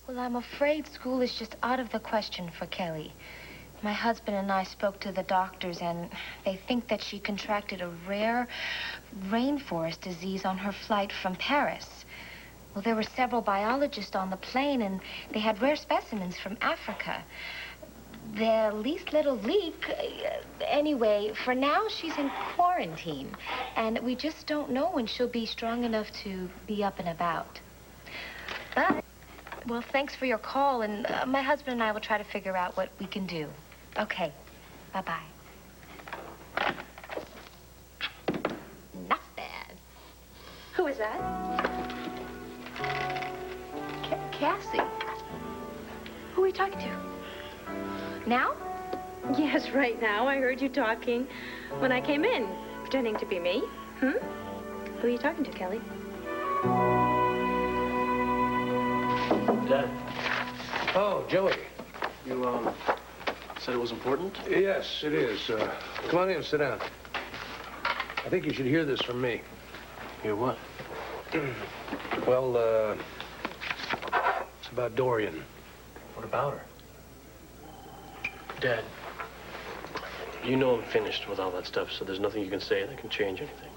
Well, I'm afraid school is just out of the question for Kelly. My husband and I spoke to the doctors, and they think that she contracted a rare rainforest disease on her flight from Paris. Well, there were several biologists on the plane, and they had rare specimens from Africa. The least little leak... anyway, for now, she's in quarantine, and we just don't know when she'll be strong enough to be up and about. But, well, thanks for your call, and my husband and I will try to figure out what we can do. Okay. Bye-bye. Not bad. Who is that? Cassie. Who are you talking to? Now? Yes, right now. I heard you talking when I came in, pretending to be me. Who are you talking to, Kelly? Dad. Oh, Joey. You, said it was important? Yes, it is. Come on in, sit down. I think you should hear this from me. Hear what? Well, it's about Dorian. What about her? Dad, you know I'm finished with all that stuff, so there's nothing you can say that can change anything.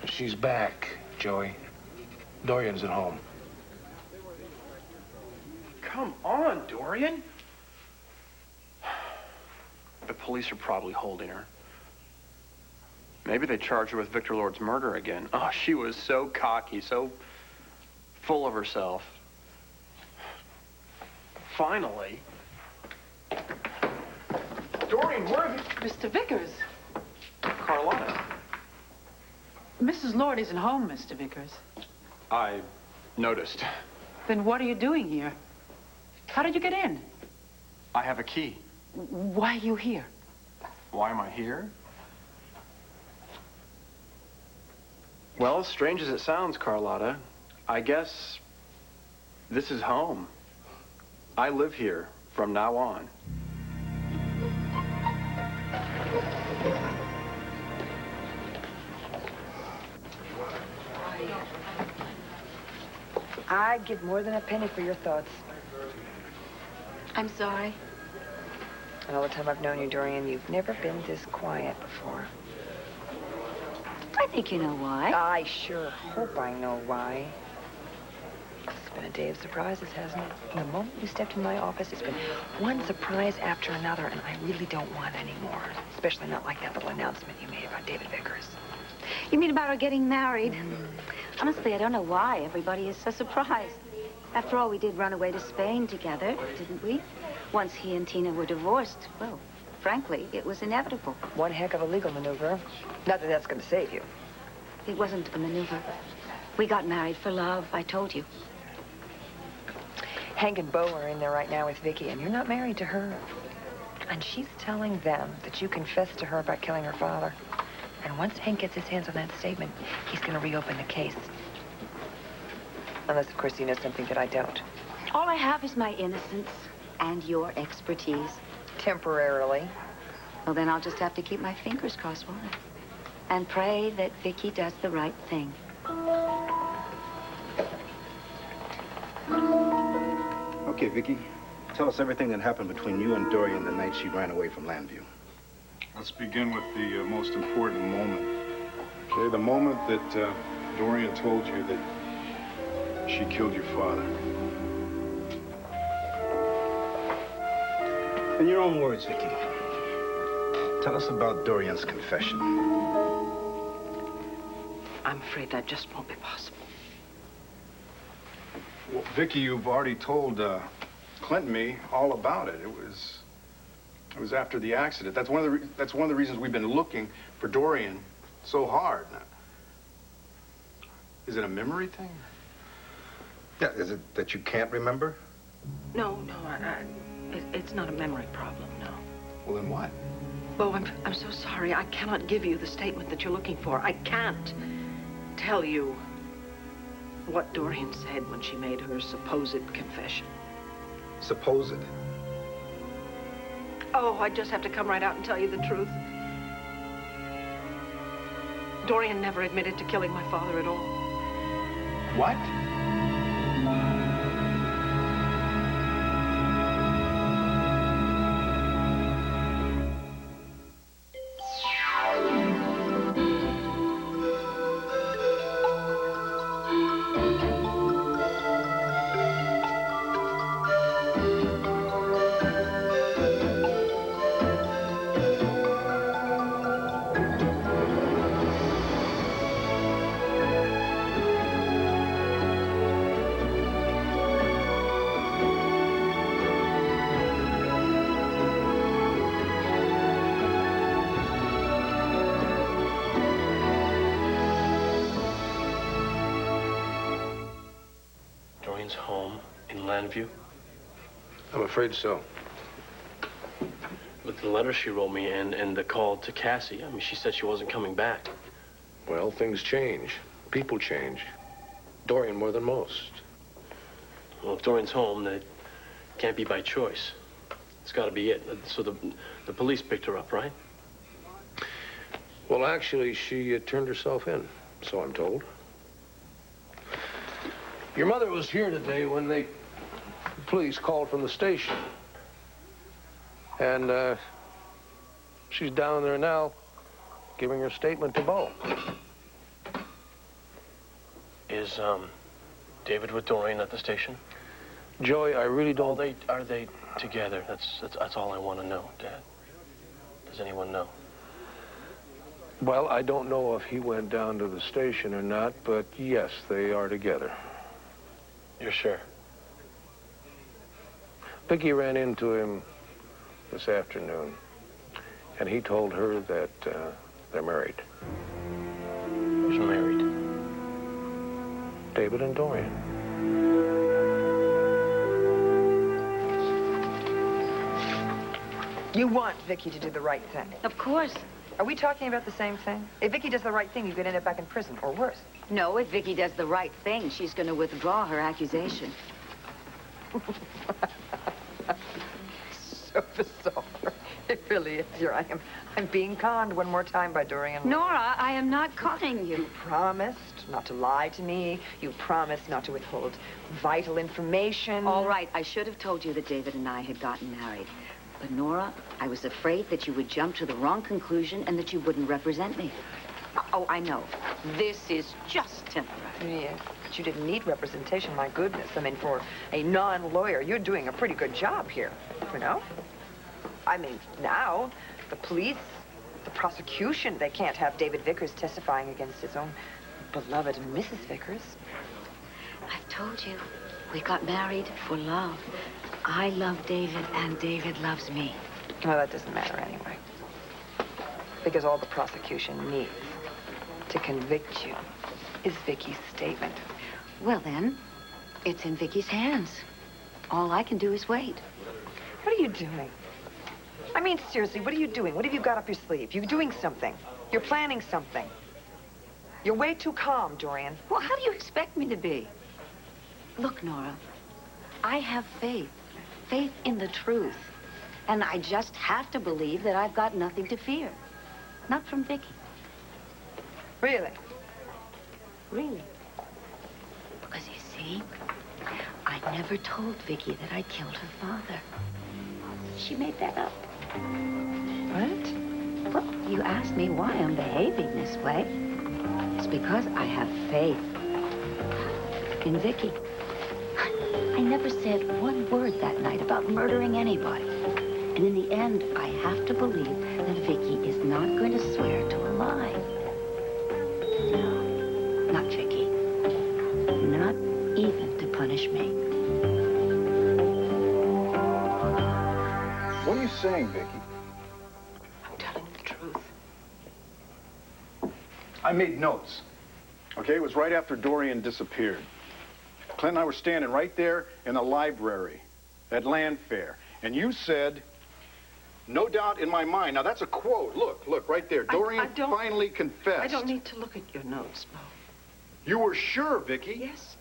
She's back, Joey. Dorian's at home. Come on, Dorian. The police are probably holding her. Maybe they charge her with Victor Lord's murder again. Oh, she was so cocky, so full of herself. Finally. Dorian, where have you... Mr. Vickers. Carlotta. Mrs. Lord isn't home, Mr. Vickers. I noticed. Then what are you doing here? How did you get in? I have a key. Why are you here? Why am I here? Well, strange as it sounds, Carlotta, I guess this is home. I live here from now on. I'd give more than a penny for your thoughts. I'm sorry. And all the time I've known you, Dorian, you've never been this quiet before. I think you know why. I sure hope I know why. It's been a day of surprises, hasn't it? From the moment you stepped in my office, it's been one surprise after another, and I really don't want any more. Especially not like that little announcement you made about David Vickers. You mean about her getting married? Honestly, I don't know why everybody is so surprised. After all, we did run away to Spain together, didn't we? Once he and Tina were divorced, well, frankly, it was inevitable. One heck of a legal maneuver. Not that that's going to save you. It wasn't a maneuver. We got married for love, I told you. Hank and Bo are in there right now with Vicky, and you're not married to her. And she's telling them that you confessed to her about killing her father. And once Hank gets his hands on that statement, he's going to reopen the case. Unless, of course, you know something that I don't. All I have is my innocence and your expertise. Temporarily. Well, then I'll just have to keep my fingers crossed, won't I? And pray that Vicky does the right thing. Okay, Vicky. Tell us everything that happened between you and Dorian the night she ran away from Landview. Let's begin with the most important moment. Okay, the moment that Dorian told you that she killed your father. In your own words, Vicky, tell us about Dorian's confession. I'm afraid that just won't be possible. Well, Vicky, you've already told Clint and me all about it. It was after the accident. That's one of the reasons we've been looking for Dorian so hard. Now, is it a memory thing? Yeah, is it that you can't remember? No, it's not a memory problem, no. Well, then what? Bo, I'm so sorry. I cannot give you the statement that you're looking for. I can't tell you what Dorian said when she made her supposed confession. Supposed? Oh, I just have to come right out and tell you the truth. Dorian never admitted to killing my father at all. What? plan of you? I'm afraid so. With the letter she wrote me and the call to Cassie, I mean, she said she wasn't coming back. Well, things change. People change. Dorian more than most. Well, if Dorian's home, then it can't be by choice. It's got to be it. So the police picked her up, right? Well, actually, she turned herself in, so I'm told. Your mother was here today when the police called from the station. And she's down there now giving her statement to Bo. Is David with Dorian at the station? Joey, I really don't... Are they together? That's all I want to know, Dad. Does anyone know? Well, I don't know if he went down to the station or not, but yes, they are together. You're sure? Vicky ran into him this afternoon, and he told her that they're married. Who's married? David and Dorian. You want Vicky to do the right thing. Of course. Are we talking about the same thing? If Vicky does the right thing, you could end up back in prison, or worse. No, if Vicky does the right thing, she's going to withdraw her accusation. So bizarre. It really is. Here I am. I'm being conned one more time by Dorian. Nora, I am not conning you. You promised not to lie to me. You promised not to withhold vital information. All right, I should have told you that David and I had gotten married. But Nora, I was afraid that you would jump to the wrong conclusion and that you wouldn't represent me. Oh, I know. This is just temporary. Yes, but you didn't need representation, my goodness. I mean, for a non-lawyer, you're doing a pretty good job here, you know? I mean, now, the police, the prosecution, they can't have David Vickers testifying against his own beloved Mrs. Vickers. I've told you, we got married for love. I love David, and David loves me. Well, that doesn't matter anyway. Because all the prosecution needs to convict you is Vicky's statement. Well, then, it's in Vicky's hands. All I can do is wait. What are you doing? I mean, seriously, what are you doing? What have you got up your sleeve? You're doing something. You're planning something. You're way too calm, Dorian. Well, how do you expect me to be? Look, Nora, I have faith. Faith in the truth. And I just have to believe that I've got nothing to fear. Not from Vicky. Really? Really? Because you see, I never told Vicky that I killed her father. She made that up. What? Well, you asked me why I'm behaving this way. It's because I have faith in Vicky. I never said one word that night about murdering anybody. And in the end, I have to believe that Vicky is not going to swear to a lie. No, not Vicky. Not even to punish me. What are you saying, Vicky? I'm telling the truth. I made notes. Okay, it was right after Dorian disappeared. Clint and I were standing right there in the library at Land Fair. And you said, no doubt in my mind. Now, that's a quote. Look, right there. Dorian finally confessed. I don't need to look at your notes, Bo. You were sure, Vicky? Yes.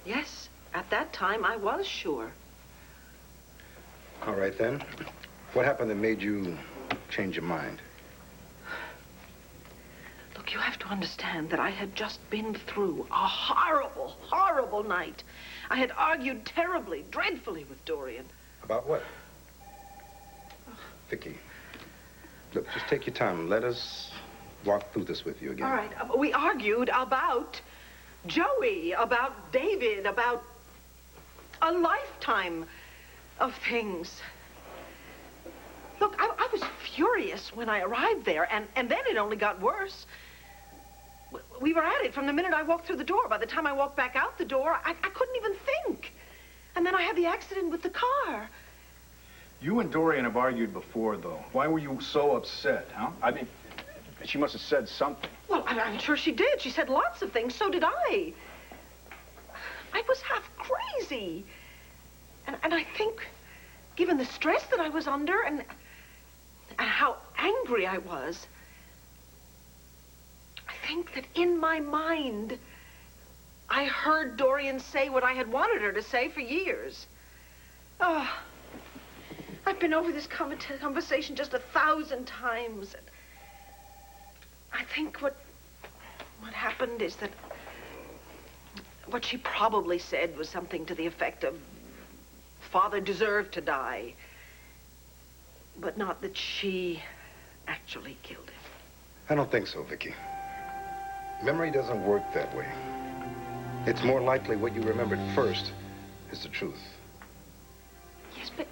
Yes, at that time, I was sure. All right, then. What happened that made you change your mind? Look, you have to understand that I had just been through a horrible, horrible night. I had argued terribly, dreadfully with Dorian. About what? Vicky, look, just take your time. Let us walk through this with you again. All right, we argued about Joey, about David, about a lifetime of things. Look, I was furious when I arrived there, and then it only got worse. We were at it from the minute I walked through the door. By the time I walked back out the door, I couldn't even think. And then I had the accident with the car. You and Dorian have argued before, though. Why were you so upset, huh? I mean, she must have said something. Well, I'm sure she did. She said lots of things. So did I. I was half crazy. And I think, given the stress that I was under and how angry I was, I think that in my mind, I heard Dorian say what I had wanted her to say for years. Oh, I've been over this conversation just 1,000 times. I think what happened is that what she probably said was something to the effect of, Father deserved to die, but not that she actually killed him. I don't think so, Vicky. Memory doesn't work that way. It's more likely what you remembered first is the truth. Yes, but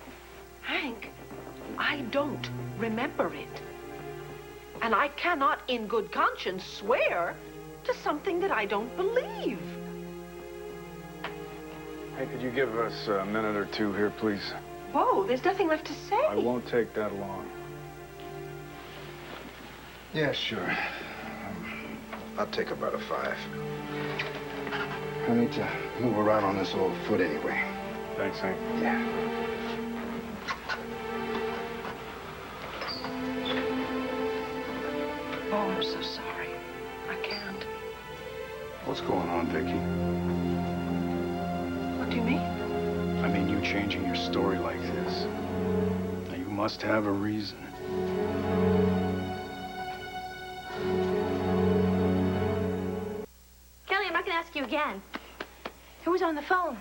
Hank, I don't remember it. And I cannot, in good conscience, swear to something that I don't believe. Hey, could you give us a minute or two here, please? Whoa, there's nothing left to say. I won't take that long. Yeah, sure. I'll take about a 5. I need to move around on this old foot anyway. Thanks, Hank. Yeah. Oh, I'm so sorry. I can't. What's going on, Vicky? What do you mean? I mean, you changing your story like this. Now, you must have a reason. Kelly, I'm not going to ask you again. Who was on the phone?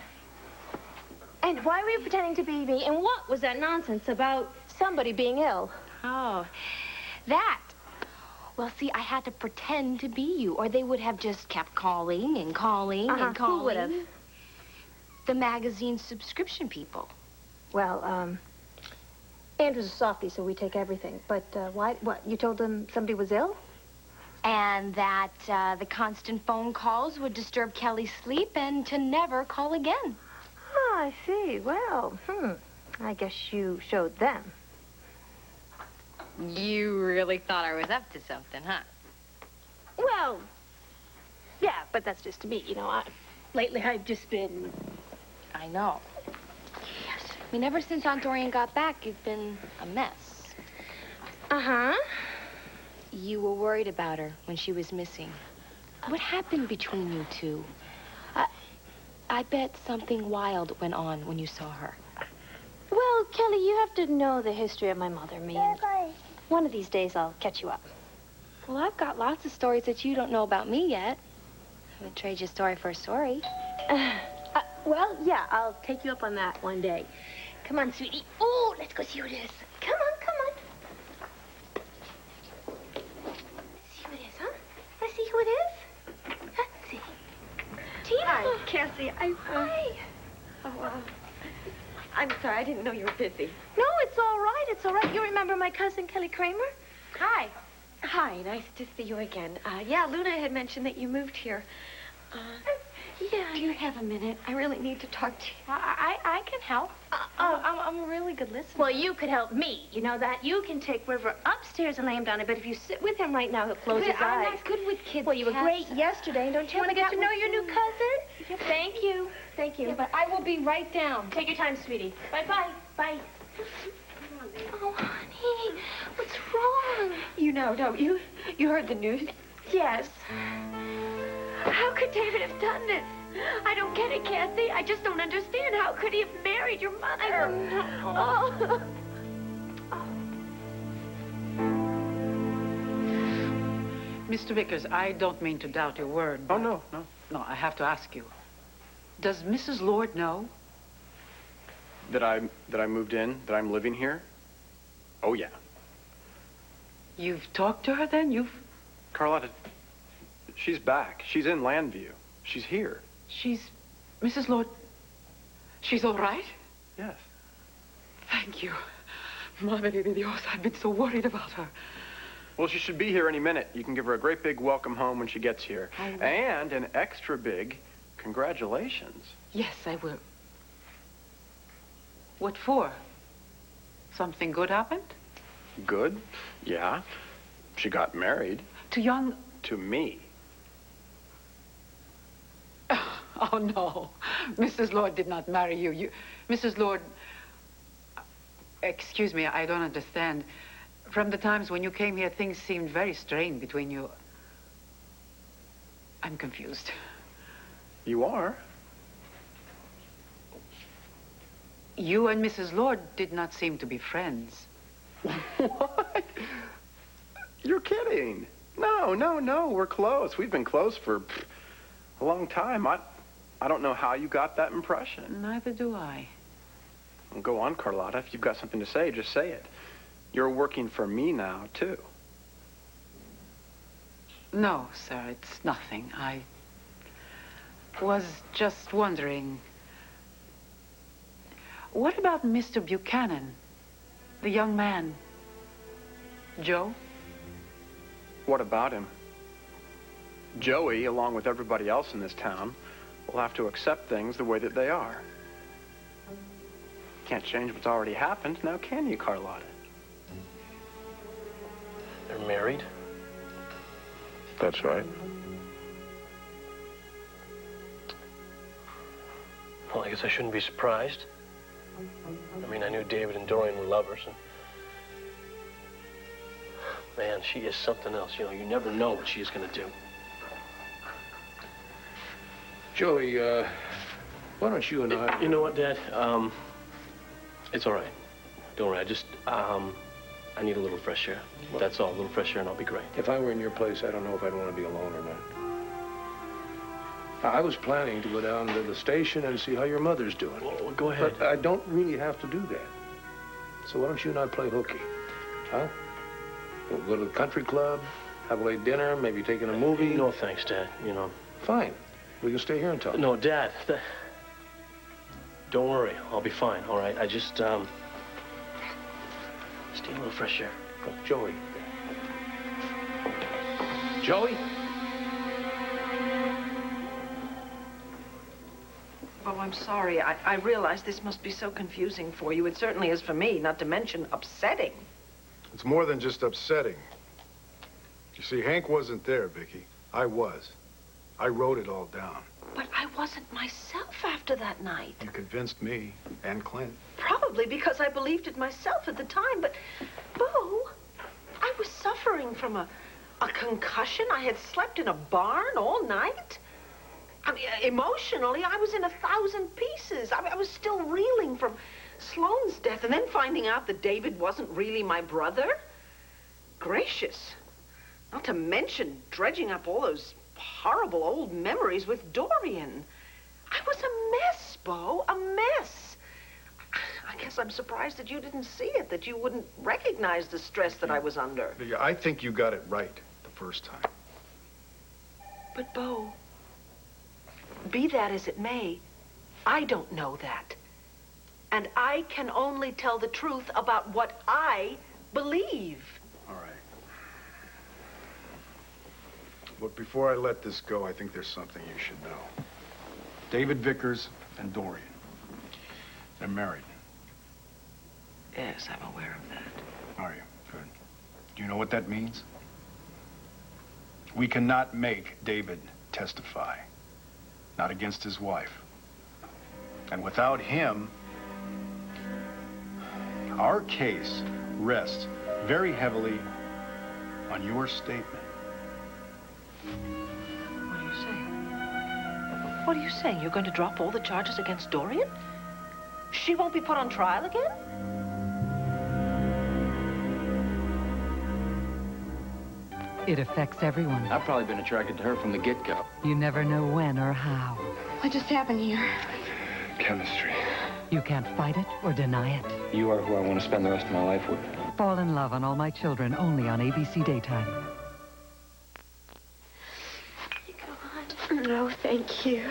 And why were you pretending to be me? And what was that nonsense about somebody being ill? Oh, that. Well, see, I had to pretend to be you, or they would have just kept calling and calling and calling. Who would have? The magazine subscription people. Well, Andrew's a softie, so we take everything. But why? What? You told them somebody was ill? And that the constant phone calls would disturb Kelly's sleep and to never call again. Oh, I see. Well, I guess you showed them. You really thought I was up to something, huh? Well, yeah, but that's just to me. You know, lately I've just been... I know. Yes. I mean, ever since Aunt Dorian got back, you've been a mess. Uh-huh. You were worried about her when she was missing. What happened between you two? I bet something wild went on when you saw her. Well, Kelly, you have to know the history of my mother, me. And one of these days I'll catch you up. Well, I've got lots of stories that you don't know about me yet. I would trade your story for a story. Well, yeah, I'll take you up on that one day. Come on, sweetie. Oh, let's go see who it is. Come on, come on. Let's see who it is, huh? Let's see who it is. Let's see. Tina. Hi, Cassie. Hi. I'm sorry, I didn't know you were busy. No, it's all right. It's all right. You remember my cousin, Kelly Kramer? Hi. Hi, nice to see you again. Yeah, Luna had mentioned that you moved here. Yeah. Do you have a minute? I really need to talk to you. I can help. I'm a really good listener. Well, you could help me. You know that? You can take River upstairs and lay him down. But if you sit with him right now, he'll close his I'm eyes. not good with kids. Well, you were great yesterday. And don't you want to get to know your new cousin? Yep. Thank you. Thank you. Yeah, but I will be right down. Take your time, sweetie. Bye-bye. Bye. Oh, honey, what's wrong? You know, don't you? You heard the news? Yes. How could David have done this? I don't get it, Cassie. I just don't understand. How could he have married your mother? I don't know. Mr. Vickers, I don't mean to doubt your word. Oh, no. No, I have to ask you. Does Mrs. Lord know? That I moved in, that I'm living here? Oh, yeah. You've talked to her then? Carlotta, she's back. She's in Landview. She's here. Mrs. Lord, she's all right? Yes. Thank you. Madre de Dios, I've been so worried about her. Well, she should be here any minute. You can give her a great big welcome home when she gets here. I will. And an extra big congratulations. Yes, I will. What for? Something good happened? Good? Yeah. She got married. To young... To me. Oh, no. Mrs. Lord did not marry you. Mrs. Lord... Excuse me, I don't understand. From the times when you came here, things seemed very strained between you. I'm confused. You are? You and Mrs. Lord did not seem to be friends. What? You're kidding. No, we're close. We've been close for a long time. I don't know how you got that impression. Neither do I. Well, go on, Carlotta. If you've got something to say, just say it. You're working for me now, too. No, sir, it's nothing. I was just wondering, what about Mr. Buchanan, the young man, Joe? What about him? Joey, along with everybody else in this town, will have to accept things the way that they are. Can't change what's already happened, now can you, Carlotta? They're married? That's right. Well, I guess I shouldn't be surprised. I mean, I knew David and Dorian were lovers, and... Man, she is something else. You know, you never know what she's gonna do. Joey, why don't you and I... You know what, Dad? It's all right. Don't worry, I need a little fresh air. That's all, a little fresh air and I'll be great. If I were in your place, I don't know if I'd want to be alone or not. I was planning to go down to the station and see how your mother's doing. Well, go ahead. But I don't really have to do that. So why don't you and I play hooky? Huh? We'll go to the country club, have a late dinner, maybe take in a movie. No, thanks, Dad. You know. Fine. We can stay here and talk. No, Dad. Don't worry. I'll be fine, all right? I just need a little fresh air. Oh, Joey. Joey? Oh, I'm sorry. I realize this must be so confusing for you. It certainly is for me, not to mention upsetting. It's more than just upsetting. You see, Hank wasn't there, Vicki. I was. I wrote it all down. But I wasn't myself after that night. You convinced me and Clint. Probably because I believed it myself at the time, but, Bo, I was suffering from a concussion. I had slept in a barn all night. I mean, emotionally, I was in 1,000 pieces. I was still reeling from Sloane's death, and then finding out that David wasn't really my brother. Gracious. Not to mention dredging up all those horrible old memories with Dorian. I was a mess, Bo, a mess. I guess I'm surprised that you didn't see it, that you wouldn't recognize the stress that I was under. I think you got it right the first time. But, Bo, be that as it may, I don't know that. And I can only tell the truth about what I believe. All right. But before I let this go, I think there's something you should know. David Vickers and Dorian. They're married. Yes, I'm aware of that. Are you? Good. Do you know what that means? We cannot make David testify. Not against his wife. And without him, our case rests very heavily on your statement. What are you saying? What are you saying? You're going to drop all the charges against Dorian? She won't be put on trial again? It affects everyone. I've probably been attracted to her from the get-go. You never know when or how. What just happened here? Chemistry. You can't fight it or deny it. You are who I want to spend the rest of my life with. Fall in Love on All My Children, only on ABC Daytime. No, thank you.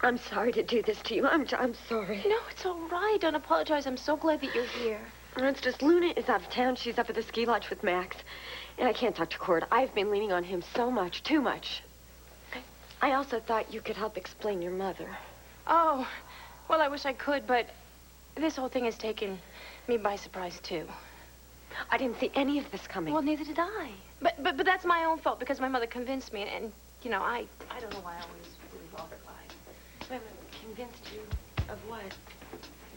I'm sorry to do this to you. I'm sorry. No, it's all right. Don't apologize. I'm so glad that you're here. It's just Luna is out of town. She's up at the ski lodge with Max. And I can't talk to Cord. I've been leaning on him so much, too much. I also thought you could help explain your mother. Oh, well, I wish I could, but this whole thing has taken me by surprise, too. I didn't see any of this coming. Well, neither did I. But that's my own fault because my mother convinced me, and You know, I don't know why I always believe Robert lies. Wait, convinced you of what?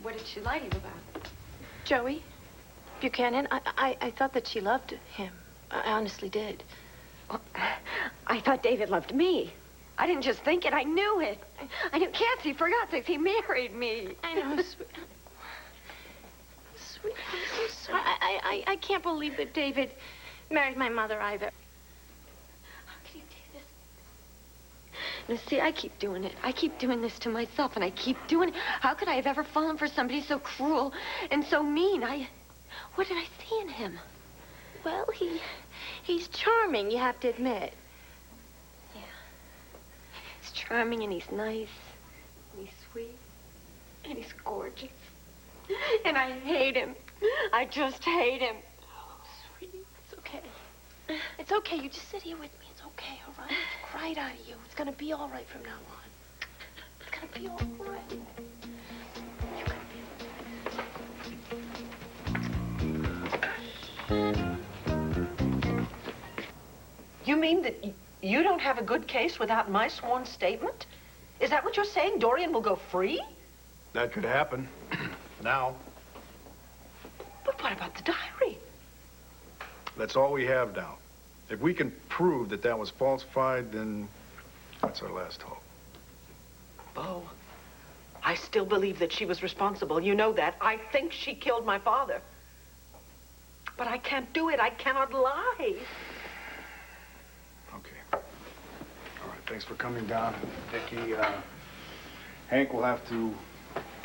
What did she lie to you about? Joey Buchanan, I thought that she loved him. I honestly did. Well, I thought David loved me. I didn't just think it, I knew it. I knew, Cassie, for God's sake, he married me. I know, sweet. Sweet, I'm so sorry. I can't believe that David married my mother either. How could he do this? Now, see, I keep doing it. I keep doing this to myself, and I keep doing it. How could I have ever fallen for somebody so cruel and so mean? What did I see in him? Well, he's charming, you have to admit. Yeah. He's charming, and he's nice, and he's sweet, and he's gorgeous. And I hate him. I just hate him. Oh, sweetie, it's okay. It's okay. You just sit here with me. It's okay, all right? It's cried out of you. It's gonna be all right from now on. It's gonna be all right. You mean that you don't have a good case without my sworn statement? Is that what you're saying? Dorian will go free? That could happen. Now. But what about the diary? That's all we have now. If we can prove that that was falsified, then that's our last hope. Bo, I still believe that she was responsible. You know that. I think she killed my father. But I can't do it. I cannot lie. Okay. All right, thanks for coming down. Vicki, Hank will have to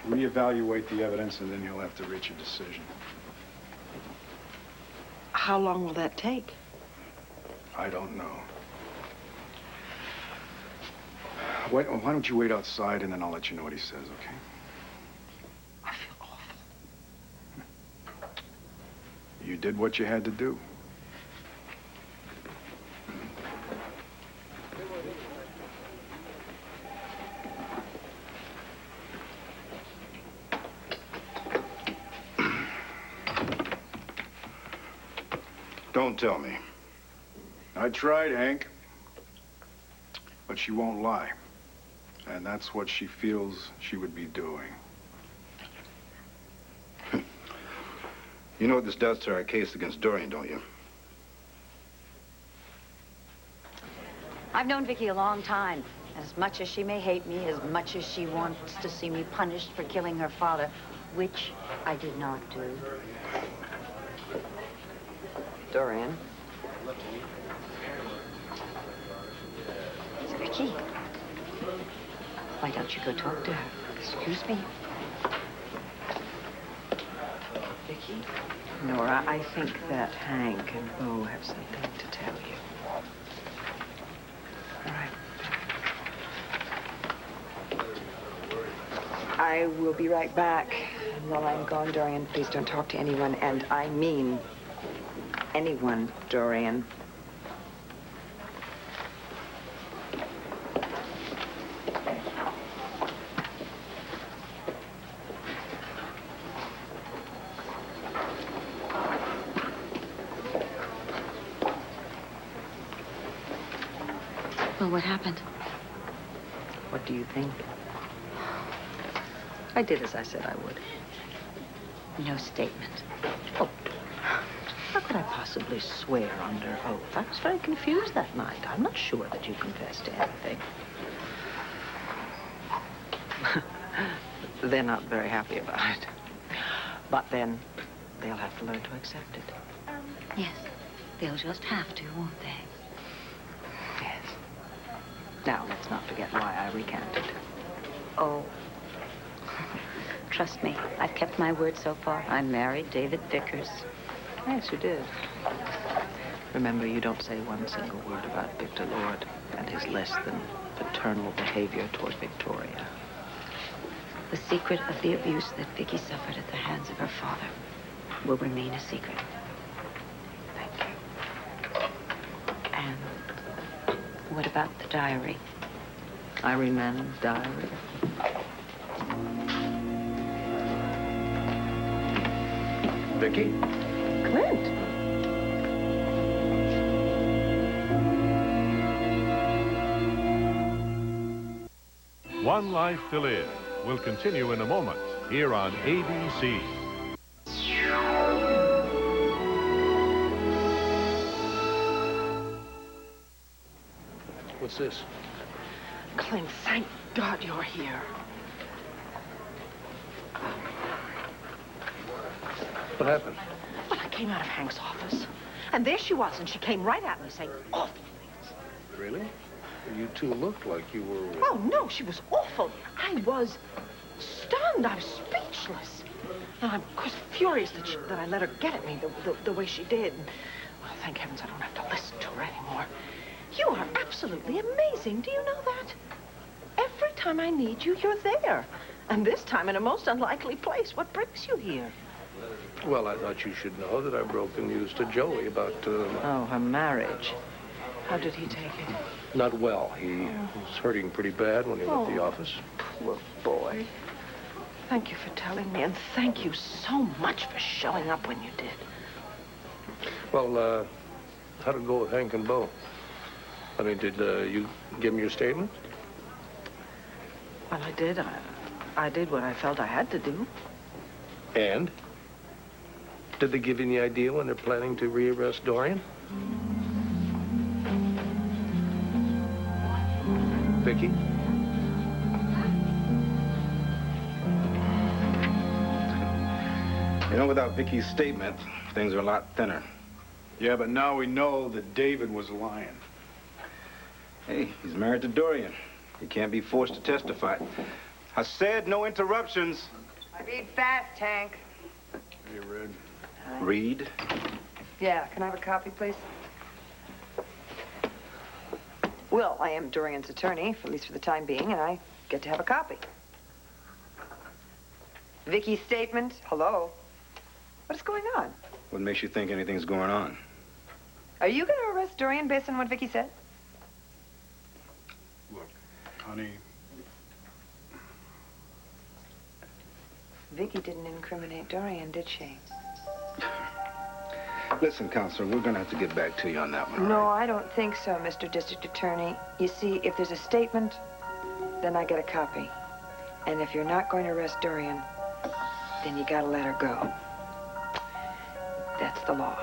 reevaluate the evidence, and then he'll have to reach a decision. How long will that take? I don't know. Why don't you wait outside, and then I'll let you know what he says, okay? I feel awful. You did what you had to do. Don't tell me. I tried, Hank. But she won't lie. And that's what she feels she would be doing. You know what this does to our case against Dorian, don't you? I've known Vicki a long time. As much as she may hate me, as much as she wants to see me punished for killing her father, which I did not do. Dorian. It's Vicki. Why don't you go talk to her? Excuse me. Vicki? Nora, I think that Hank and Bo have something to tell you. All right. I will be right back. And while I'm gone, Dorian, please don't talk to anyone. And I mean anyone, Dorian. Well, what happened? What do you think? I did as I said I would. No statement. Oh, how could I possibly swear under oath? I was very confused that night. I'm not sure that you confessed to anything. They're not very happy about it. But then they'll have to learn to accept it. Yes, they'll just have to, won't they? Yes. Now, let's not forget why I recanted. Oh. Trust me, I've kept my word so far. I married David Vickers. Yes, you did. Remember, you don't say one single word about Victor Lord and his less than paternal behavior toward Victoria. The secret of the abuse that Vicki suffered at the hands of her father will remain a secret. Thank you. And what about the diary? Irene Manning's diary. Vicki? Clint. One Life to Live will continue in a moment here on ABC. What's this? Clint, thank God you're here. What happened? Well, I came out of Hank's office, and there she was, and she came right at me saying awful things. Really? You two looked like you were... Oh, no, she was awful. I was stunned. I was speechless. And I'm, of course, furious that I let her get at me the way she did. Well, thank heavens I don't have to listen to her anymore. You are absolutely amazing. Do you know that? Every time I need you, you're there. And this time in a most unlikely place. What brings you here? Well, I thought you should know that I broke the news to Joey about... Oh, her marriage. How did he take it? Not well. He was hurting pretty bad when he left the office. Poor boy. Thank you for telling me, and thank you so much for showing up when you did. Well, how'd it go with Hank and Bo? I mean, did you give him your statement? Well, I did. I did what I felt I had to do. And? Did they give you any idea when they're planning to rearrest Dorian? Vicky? You know, without Vicky's statement, things are a lot thinner. Yeah, but now we know that David was lying. Hey, he's married to Dorian. He can't be forced to testify. I said no interruptions. I read fast, Hank. Hey, Red. Read? Yeah, can I have a copy, please? Well, I am Dorian's attorney, at least for the time being, and I get to have a copy. Vicky's statement, hello. What is going on? What makes you think anything's going on? Are you going to arrest Dorian based on what Vicky said? Look, honey. Vicky didn't incriminate Dorian, did she? Listen, Counselor, we're gonna have to get back to you on that one. No, I don't think so, Mr. District Attorney. You see, if there's a statement, then I get a copy. And if you're not going to arrest Dorian, then you gotta let her go. That's the law.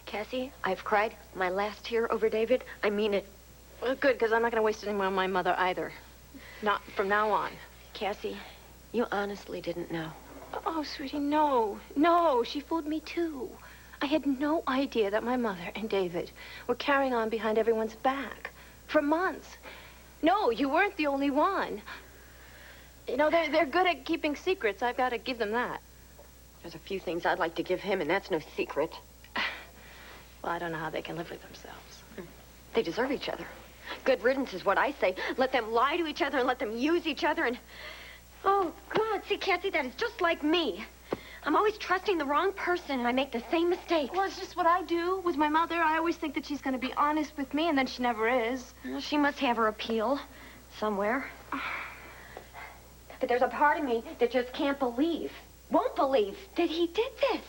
Cassie, I've cried my last tear over David. I mean it. Well, good, because I'm not going to waste it anymore on my mother either. Not from now on. Cassie, you honestly didn't know. Oh, sweetie, no. No, she fooled me too. I had no idea that my mother and David were carrying on behind everyone's back for months. No, you weren't the only one. You know, they're good at keeping secrets. I've got to give them that. There's a few things I'd like to give him, and that's no secret. Well, I don't know how they can live with themselves. They deserve each other. Good riddance is what I say. Let them lie to each other and let them use each other and... Oh, God, see, Cassie, that is just like me. I'm always trusting the wrong person, and I make the same mistake. Well, it's just what I do with my mother. I always think that she's going to be honest with me, and then she never is. Well, she must have her appeal somewhere. But there's a part of me that just can't believe, won't believe, that he did this.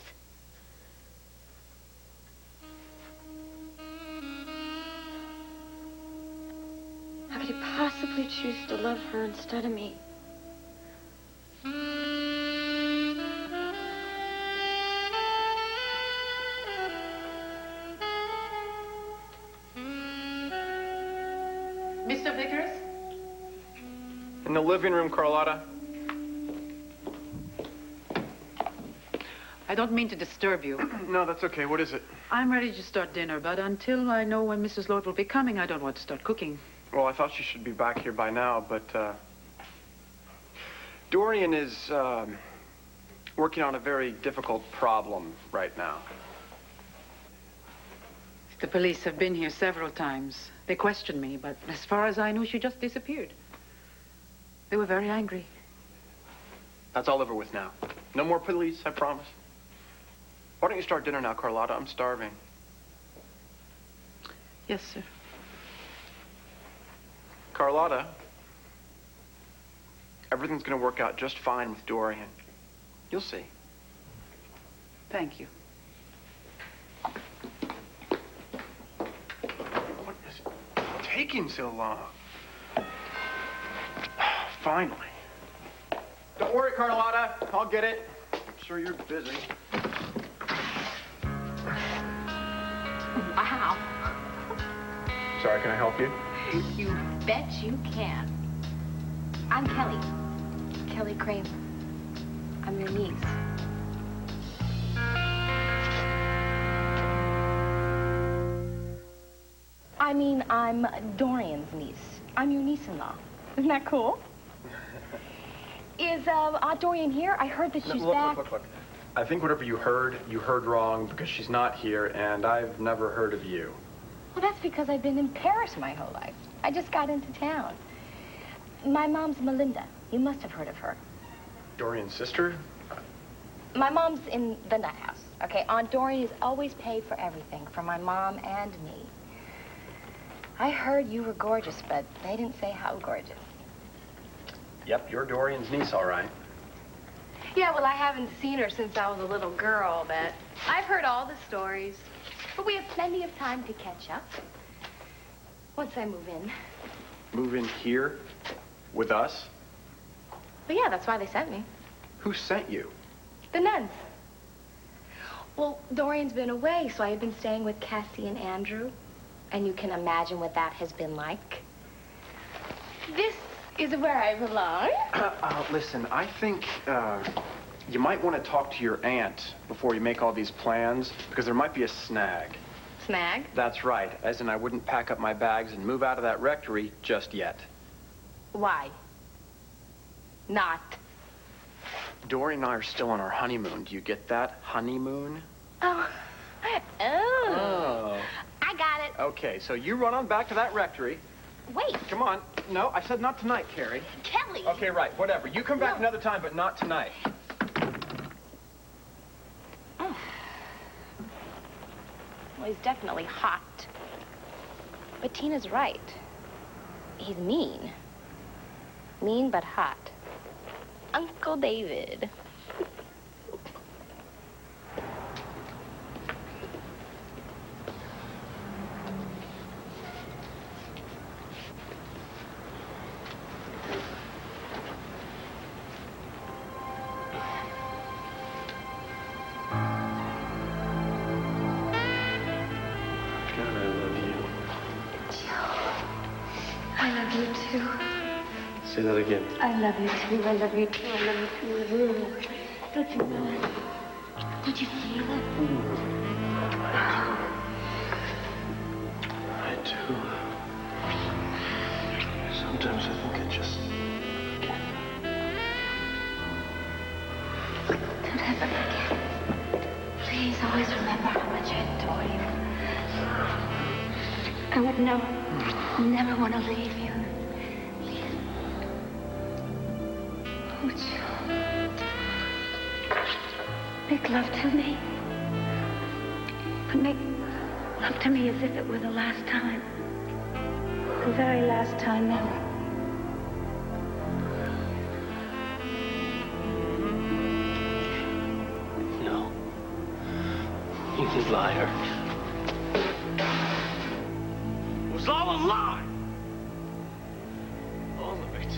How could he possibly choose to love her instead of me? Mr. Vickers? In the living room, Carlotta. I don't mean to disturb you. No, that's okay. What is it? I'm ready to start dinner, but until I know when Mrs. Lord will be coming, I don't want to start cooking. Well, I thought she should be back here by now, but, Dorian is, working on a very difficult problem right now. The police have been here several times. They questioned me, but as far as I knew, she just disappeared. They were very angry. That's all over with now. No more police, I promise. Why don't you start dinner now, Carlotta? I'm starving. Yes, sir. Carlotta, everything's gonna work out just fine with Dorian. You'll see. Thank you. taking so long? Finally. Don't worry, Carlotta. I'll get it. I'm sure you're busy. Wow. Sorry, can I help you? You bet you can. I'm Kelly. Kelly Kramer. I'm your niece. I mean, I'm Dorian's niece. I'm your niece-in-law. Isn't that cool? Is Aunt Dorian here? I heard that she's back. Look. I think whatever you heard wrong because she's not here, and I've never heard of you. Well, that's because I've been in Paris my whole life. I just got into town. My mom's Melinda. You must have heard of her. Dorian's sister? My mom's in the nut house, okay? Aunt Dorian has always paid for everything, for my mom and me. I heard you were gorgeous, but they didn't say how gorgeous. Yep, you're Dorian's niece, all right. Yeah, well, I haven't seen her since I was a little girl, but I've heard all the stories. But we have plenty of time to catch up. Once I move in. Move in here? With us? But yeah, that's why they sent me. Who sent you? The nuns. Well, Dorian's been away, so I've been staying with Cassie and Andrew. And you can imagine what that has been like. This is where I belong. Listen, I think you might want to talk to your aunt before you make all these plans, because there might be a snag. Snag? That's right, as in I wouldn't pack up my bags and move out of that rectory just yet. Why? Not. Dorian and I are still on our honeymoon. Do you get that? Honeymoon? Oh. Oh. I got it. Okay, so you run on back to that rectory. Wait. Come on. No, I said not tonight, Carrie. Kelly. Okay, right, whatever. You come back another time, but not tonight. Oh. Well, he's definitely hot. But Tina's right. He's mean. Mean but hot. Uncle David. Say that again. I love you too. I love you too. I love you too. Don't you know it? Don't you feel it? I do. Sometimes I think I just... Don't ever forget. Please always remember how much I adore you. I would never want to leave you. Would you make love to me? But make love to me as if it were the last time. The very last time ever. No. You liar. It was all a lie. All of it.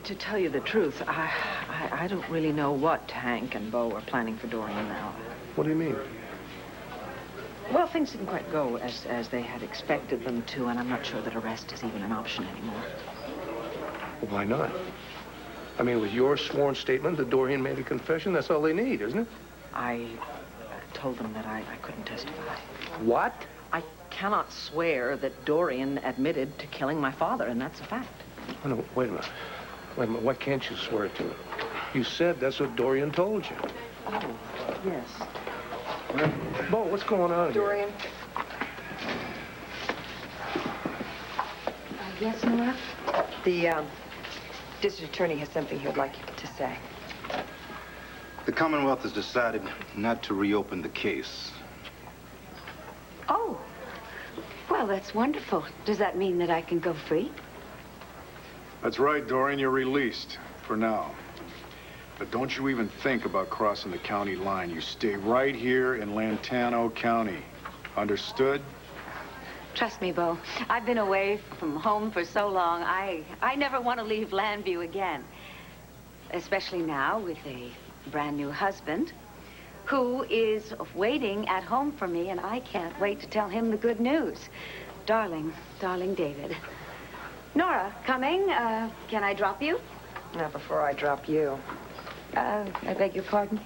To tell you the truth, I don't really know what Hank and Bo are planning for Dorian now. What do you mean? Well, things didn't quite go as they had expected them to, and I'm not sure that arrest is even an option anymore. Well, why not? I mean, with your sworn statement that Dorian made a confession, that's all they need, isn't it? I told them that I couldn't testify. What? I cannot swear that Dorian admitted to killing my father, and that's a fact. Oh, no, wait a minute. Wait a minute. Why can't you swear to it? You said that's what Dorian told you. Oh, yes. Bo, what's going on here? Dorian. Yes, Nora? The district attorney has something he would like you to say. The Commonwealth has decided not to reopen the case. Oh. Well, that's wonderful. Does that mean that I can go free? That's right, Dorian. You're released. For now. But don't you even think about crossing the county line. You stay right here in Lantano County. Understood? Trust me, Bo. I've been away from home for so long, I never want to leave Landview again. Especially now with a brand new husband who is waiting at home for me, and I can't wait to tell him the good news. Darling David. Nora, coming. Can I drop you? Not before I drop you. I beg your pardon?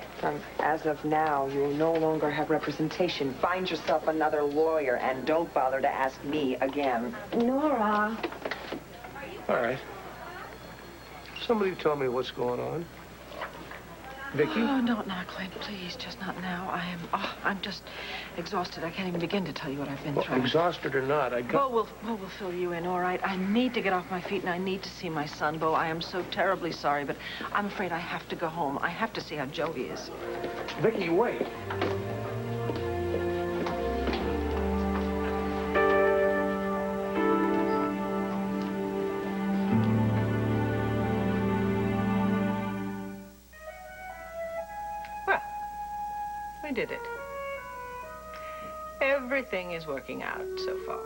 As of now, you will no longer have representation. Find yourself another lawyer and don't bother to ask me again. Nora. All right. Somebody tell me what's going on. Vicky? Oh, not now, Clint. Please, just not now. I'm just exhausted. I can't even begin to tell you what I've been through. Exhausted or not, I got... Bo will fill you in, all right? I need to get off my feet, and I need to see my son, Bo. I am so terribly sorry, but I'm afraid I have to go home. I have to see how Joey is. Vicky, wait. We did it. Everything is working out so far.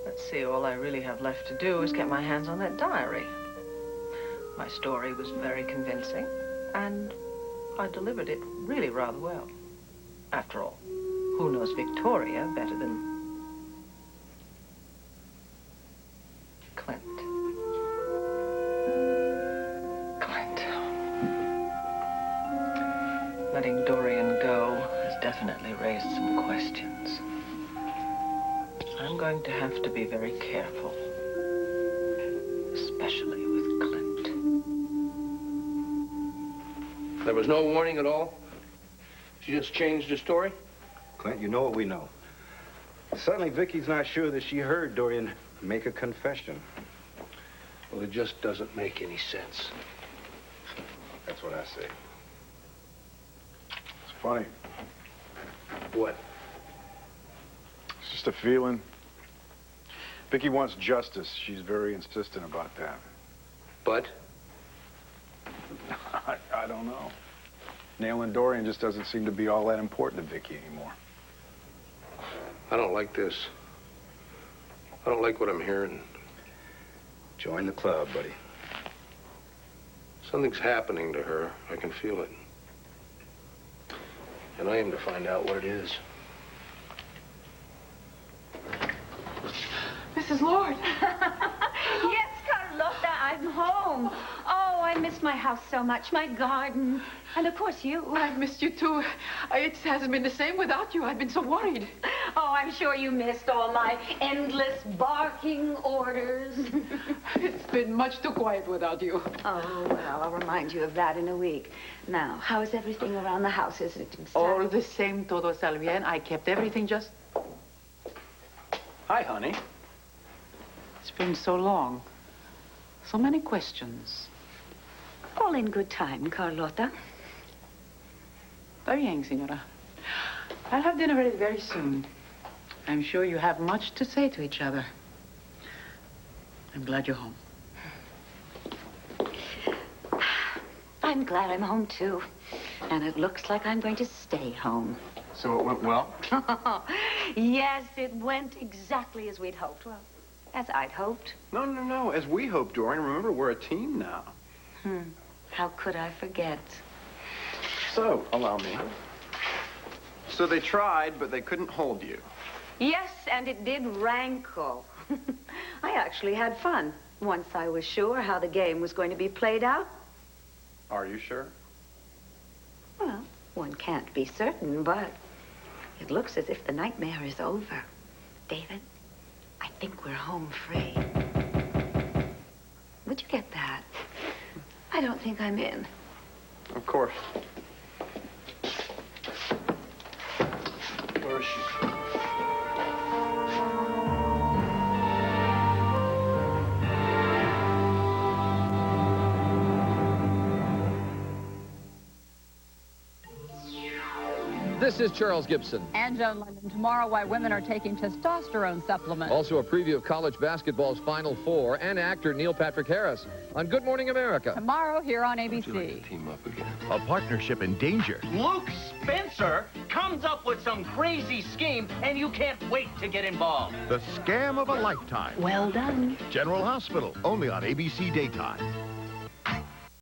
Let's see, all I really have left to do is get my hands on that diary. My story was very convincing, and I delivered it really rather well. After all, who knows Victoria better than Clint? Letting Dorian go has definitely raised some questions. I'm going to have to be very careful, especially with Clint. There was no warning at all? She just changed her story? Clint, you know what we know. Suddenly, Vicky's not sure that she heard Dorian make a confession. Well, it just doesn't make any sense. That's what I say. Funny. What? It's just a feeling. Vicky wants justice. She's very insistent about that. But? I don't know. Nailing Dorian just doesn't seem to be all that important to Vicky anymore. I don't like this. I don't like what I'm hearing. Join the club, buddy. Something's happening to her. I can feel it. And I aim to find out what it is. Mrs. Lord. Yes, Carlota, I'm home. Oh, I miss my house so much, my garden, and of course you. I've missed you too. It hasn't been the same without you. I've been so worried. Oh, I'm sure you missed all my endless barking orders. It's been much too quiet without you. Oh, well, I'll remind you of that in a week. Now, how is everything around the house? Is it All the same, todo está bien. I kept everything just... Hi, honey. It's been so long. So many questions. all in good time, Carlota? Está bien, señora. I'll have dinner ready very soon. I'm sure you have much to say to each other. I'm glad you're home. I'm glad I'm home, too. And it looks like I'm going to stay home. So it went well? Yes, it went exactly as we'd hoped. Well, as I'd hoped. No. As we hoped, Dorian. Remember, we're a team now. How could I forget? So, allow me. So they tried, but they couldn't hold you. Yes, and it did rankle. I actually had fun once I was sure how the game was going to be played out. Are you sure? Well, one can't be certain, but it looks as if the nightmare is over. David, I think we're home free. Would you get that? I don't think I'm in. Of course. Where is she? This is Charles Gibson. And Joan London. Tomorrow, why women are taking testosterone supplements. Also a preview of college basketball's Final Four and actor Neil Patrick Harris on Good Morning America. Tomorrow here on ABC. Team up again. A partnership in danger. Luke Spencer comes up with some crazy scheme, and you can't wait to get involved. The scam of a lifetime. Well done. General Hospital, only on ABC Daytime.